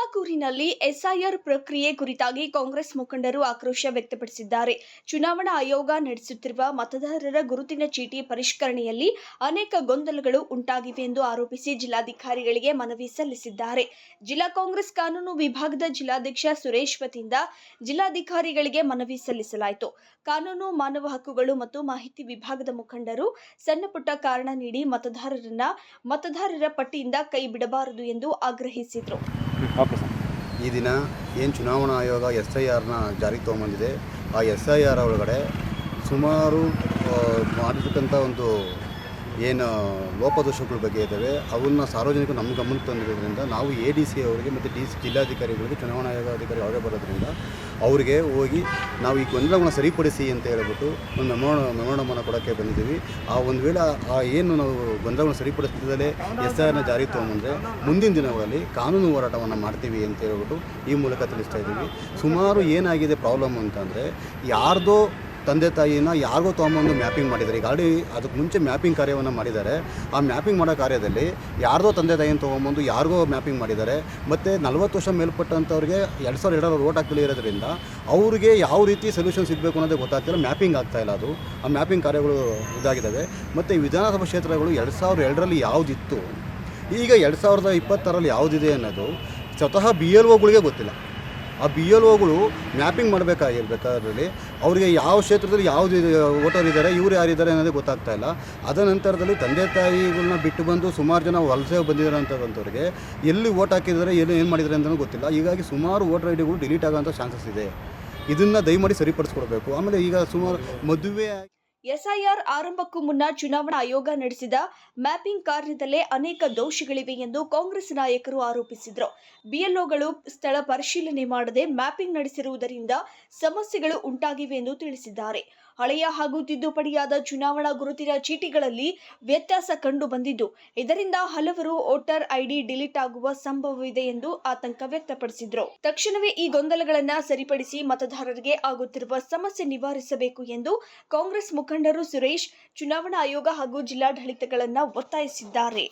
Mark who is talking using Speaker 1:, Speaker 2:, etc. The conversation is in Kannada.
Speaker 1: ತುಮಕೂರಿನಲ್ಲಿ ಎಸ್ಐಆರ್ ಪ್ರಕ್ರಿಯೆ ಕುರಿತಾಗಿ ಕಾಂಗ್ರೆಸ್ ಮುಖಂಡರು ಆಕ್ರೋಶ ವ್ಯಕ್ತಪಡಿಸಿದ್ದಾರೆ. ಚುನಾವಣಾ ಆಯೋಗ ನಡೆಸುತ್ತಿರುವ ಮತದಾರರ ಗುರುತಿನ ಚೀಟಿ ಪರಿಷ್ಕರಣೆಯಲ್ಲಿ ಅನೇಕ ಗೊಂದಲಗಳು ಉಂಟಾಗಿವೆ ಎಂದು ಆರೋಪಿಸಿ ಜಿಲ್ಲಾಧಿಕಾರಿಗಳಿಗೆ ಮನವಿ ಸಲ್ಲಿಸಿದ್ದಾರೆ. ಜಿಲ್ಲಾ ಕಾಂಗ್ರೆಸ್ ಕಾನೂನು ವಿಭಾಗದ ಜಿಲ್ಲಾಧ್ಯಕ್ಷ ಸುರೇಶ್ ವತಿಯಿಂದ ಜಿಲ್ಲಾಧಿಕಾರಿಗಳಿಗೆ ಮನವಿ ಸಲ್ಲಿಸಲಾಯಿತು. ಕಾನೂನು, ಮಾನವ ಹಕ್ಕುಗಳು ಮತ್ತು ಮಾಹಿತಿ ವಿಭಾಗದ ಮುಖಂಡರು ಸಣ್ಣಪುಟ್ಟ ಕಾರಣ ನೀಡಿ ಮತದಾರರ ಪಟ್ಟಿಯಿಂದ ಕೈ ಬಿಡಬಾರದು ಎಂದು ಆಗ್ರಹಿಸಿದರು.
Speaker 2: ಈ ದಿನ ಏನು ಚುನಾವಣಾ ಆಯೋಗ SIRನ ಜಾರಿಗೆ ತೊಗೊಂಬಂದಿದೆ, ಆ SIR ಒಳಗಡೆ ಸುಮಾರು ಮಾಡಿರ್ತಕ್ಕಂಥ ಒಂದು ಏನು ಲೋಪದೋಷಗಳ ಬಗ್ಗೆ ಇದ್ದಾವೆ ಅವನ್ನ ಸಾರ್ವಜನಿಕರು ನಮ್ಮ ಗಮನಕ್ಕೆ ತಂದಿರೋದ್ರಿಂದ ನಾವು ADC ಅವರಿಗೆ ಮತ್ತು ಜಿಲ್ಲಾಧಿಕಾರಿಗಳಿಗೆ ಚುನಾವಣಾ ಆಯೋಗ ಅಧಿಕಾರಿ ಅವರೇ ಬರೋದ್ರಿಂದ ಅವರಿಗೆ ಹೋಗಿ ನಾವು ಈ ಗೊಂದಲಗಳನ್ನ ಸರಿಪಡಿಸಿ ಅಂತ ಹೇಳ್ಬಿಟ್ಟು ಒಂದು ಮೆಮೊರಂಡಮನ್ನು ಕೊಡೋಕ್ಕೆ ಬಂದಿದ್ದೀವಿ. ಆ ಒಂದು ವೇಳೆ ಏನು ನಾವು ಗೊಂದಲಗಳನ್ನ ಸರಿಪಡಿಸಿದಲೇ SIRನ ಜಾರಿಗೆ ತೊಗೊಂಬಂದರೆ ಮುಂದಿನ ದಿನಗಳಲ್ಲಿ ಕಾನೂನು ಹೋರಾಟವನ್ನು ಮಾಡ್ತೀವಿ ಅಂತ ಹೇಳ್ಬಿಟ್ಟು ಈ ಮೂಲಕ ತಿಳಿಸ್ತಾ ಇದ್ದೀವಿ. ಸುಮಾರು ಏನಾಗಿದೆ ಪ್ರಾಬ್ಲಮ್ ಅಂತಂದರೆ ಯಾರ್ದೋ ತಂದೆ ತಾಯಿನ ಯಾರಿಗೋ ತೊಗೊಂಬಂದು ಮ್ಯಾಪಿಂಗ್ ಮಾಡಿದ್ದಾರೆ. ಈಗ ಆಲ್ರೆಡಿ ಅದಕ್ಕೆ ಮುಂಚೆ ಮ್ಯಾಪಿಂಗ್ ಕಾರ್ಯವನ್ನು ಮಾಡಿದ್ದಾರೆ. ಆ ಮ್ಯಾಪಿಂಗ್ ಮಾಡೋ ಕಾರ್ಯದಲ್ಲಿ ಯಾರ್ದೋ ತಂದೆ ತಾಯಿನ ತೊಗೊಂಬಂದು ಯಾರಿಗೋ ಮ್ಯಾಪಿಂಗ್ ಮಾಡಿದ್ದಾರೆ. ಮತ್ತು 40 ವರ್ಷ ಮೇಲ್ಪಟ್ಟಂಥವ್ರಿಗೆ 2002 ವೋಟ್ ಹಾಕಲಿ ಇರೋದ್ರಿಂದ ಅವ್ರಿಗೆ ಯಾವ ರೀತಿ ಸೊಲ್ಯೂಷನ್ ಸಿಗಬೇಕು ಅನ್ನೋದೇ ಗೊತ್ತಾಗ್ತಿಲ್ಲ. ಮ್ಯಾಪಿಂಗ್ ಆಗ್ತಾಯಿಲ್ಲ. ಅದು ಆ ಮ್ಯಾಪಿಂಗ್ ಕಾರ್ಯಗಳು ಇದಾಗಿದ್ದಾವೆ. ಮತ್ತು ವಿಧಾನಸಭಾ ಕ್ಷೇತ್ರಗಳು 2002ರಲ್ಲಿ ಯಾವುದಿತ್ತು, ಈಗ 2026ರಲ್ಲಿ ಯಾವುದಿದೆ ಅನ್ನೋದು ಸ್ವತಃ BLOಗಳಿಗೆ ಗೊತ್ತಿಲ್ಲ. ಆ BLOಗಳು ಮ್ಯಾಪಿಂಗ್ ಮಾಡಬೇಕಾಗಿರ್ಬೇಕಾದ್ರಲ್ಲಿ ಅವರಿಗೆ ಯಾವ ಕ್ಷೇತ್ರದಲ್ಲಿ ಯಾವುದು ವೋಟರ್ ಇದ್ದಾರೆ, ಇವರು ಯಾರಿದ್ದಾರೆ ಅನ್ನೋದೇ ಗೊತ್ತಾಗ್ತಾ ಇಲ್ಲ. ಅದ ನಂತರದಲ್ಲಿ ತಂದೆ ತಾಯಿಗಳನ್ನ ಬಿಟ್ಟು ಬಂದು ಸುಮಾರು ಜನ ವಲಸೆ ಬಂದಿರೋಂಥವ್ರಿಗೆ ಎಲ್ಲಿ ವೋಟ್ ಹಾಕಿದ್ದಾರೆ, ಏನು ಮಾಡಿದ್ದಾರೆ ಅಂತಲೂ ಗೊತ್ತಿಲ್ಲ. ಹೀಗಾಗಿ ಸುಮಾರು ವೋಟರ್ ಐಡಿಗಳು ಡಿಲೀಟ್ ಆಗೋಂಥ ಚಾನ್ಸಸ್ ಇದೆ. ಇದನ್ನು ದಯಮಾಡಿ ಸರಿಪಡಿಸ್ಕೊಡ್ಬೇಕು. ಆಮೇಲೆ ಈಗ ಸುಮಾರು ಮದುವೆ
Speaker 1: SIR ಆರಂಭಕ್ಕೂ ಮುನ್ನ ಚುನಾವಣಾ ಆಯೋಗ ನಡೆಸಿದ ಮ್ಯಾಪಿಂಗ್ ಕಾರ್ಯದಲ್ಲೇ ಅನೇಕ ದೋಷಗಳಿವೆ ಎಂದು ಕಾಂಗ್ರೆಸ್ ನಾಯಕರು ಆರೋಪಿಸಿದರು. BLOಗಳು ಸ್ಥಳ ಪರಿಶೀಲನೆ ಮಾಡದೆ ಮ್ಯಾಪಿಂಗ್ ನಡೆಸಿರುವುದರಿಂದ ಸಮಸ್ಯೆಗಳು ಉಂಟಾಗಿವೆ ಎಂದು ತಿಳಿಸಿದ್ದಾರೆ. ಹಳೆಯ ಹಾಗೂ ತಿದ್ದುಪಡಿಯಾದ ಚುನಾವಣಾ ಗುರುತಿನ ಚೀಟಿಗಳಲ್ಲಿ ವ್ಯತ್ಯಾಸ ಕಂಡು ಬಂದಿದ್ದು, ಇದರಿಂದ ಹಲವರು ವೋಟರ್ ID ಡಿಲೀಟ್ ಆಗುವ ಸಂಭವವಿದೆ ಎಂದು ಆತಂಕ ವ್ಯಕ್ತಪಡಿಸಿದರು. ತಕ್ಷಣವೇ ಈ ಗೊಂದಲಗಳನ್ನು ಸರಿಪಡಿಸಿ ಮತದಾರರಿಗೆ ಆಗುತ್ತಿರುವ ಸಮಸ್ಯೆ ನಿವಾರಿಸಬೇಕು ಎಂದು ಕಾಂಗ್ರೆಸ್ ಮುಖಂಡರು ಸುರೇಶ್ ಚುನಾವಣಾ ಆಯೋಗ ಹಾಗೂ ಜಿಲ್ಲಾಡಳಿತಗಳನ್ನು ಒತ್ತಾಯಿಸಿದ್ದಾರೆ.